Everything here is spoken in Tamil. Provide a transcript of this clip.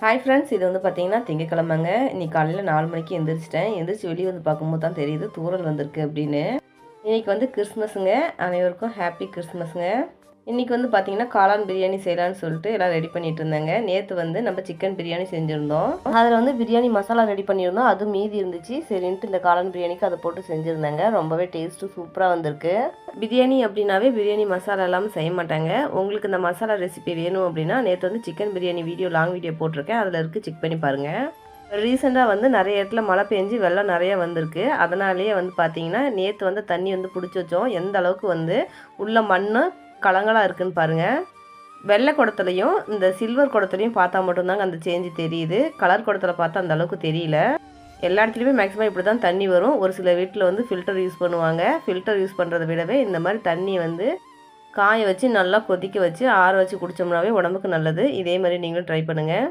ஹாய் ஃப்ரெண்ட்ஸ், இது வந்து பார்த்தீங்கன்னா திங்கக்கிழமைங்க. இன்னைக்கு காலையில் 4 மணிக்கு எந்திரிச்சிட்டேன். எந்திரிச்சு வெளியே வந்து பார்க்கும்போது தான் தெரியுது தூறல் வந்திருக்கு அப்படின்னு. இன்னைக்கு வந்து கிறிஸ்மஸுங்க. அனைவருக்கும் ஹாப்பி கிறிஸ்மஸுங்க. இன்றைக்கி வந்து பார்த்திங்கன்னா காளான் பிரியாணி செய்யலான்னு சொல்லிட்டு எல்லாம் ரெடி பண்ணிகிட்டு இருந்தாங்க. நேற்று வந்து நம்ம சிக்கன் பிரியாணி செஞ்சுருந்தோம். அதில் வந்து பிரியாணி மசாலா ரெடி பண்ணியிருந்தோம். அது மீதி இருந்துச்சு. சரின்ட்டு இந்த காளான் பிரியாணிக்கு அதை போட்டு செஞ்சுருந்தாங்க. ரொம்பவே டேஸ்ட்டு சூப்பராக வந்திருக்கு. பிரியாணி அப்படின்னாவே பிரியாணி மசாலா இல்லாமல் செய்ய மாட்டாங்க. உங்களுக்கு இந்த மசாலா ரெசிபி வேணும் அப்படின்னா நேற்று வந்து சிக்கன் பிரியாணி லாங் வீடியோ போட்டிருக்கேன். அதில் இருக்குது, செக் பண்ணி பாருங்கள். ரீசெண்டாக வந்து நிறைய இடத்துல மழை பெஞ்சு வெள்ளம் நிறையா வந்திருக்கு. அதனாலேயே வந்து பார்த்திங்கன்னா நேற்று வந்து தண்ணி வந்து பிடிச்சி வச்சோம். எந்த அளவுக்கு வந்து உள்ள மண் கலங்களாக இருக்குதுன்னு பாருங்கள். வெள்ளை குடத்துலையும் இந்த சில்வர் குடத்துலையும் பார்த்தா மட்டும்தாங்க அந்த சேஞ்சு தெரியுது. கலர் குடத்தில் பார்த்தா அந்த அளவுக்கு தெரியல. எல்லா இடத்துலையுமே மேக்ஸிமம் இப்படி தான் தண்ணி வரும். ஒரு சில வீட்டில் வந்து ஃபில்டர் யூஸ் பண்ணுவாங்க. ஃபில்டர் யூஸ் பண்ணுறதை விடவே இந்த மாதிரி தண்ணி வந்து காய வச்சு நல்லா கொதிக்க வச்சு ஆற வச்சு குடித்தோம்னாவே உடம்புக்கு நல்லது. இதே மாதிரி நீங்களும் ட்ரை பண்ணுங்கள்.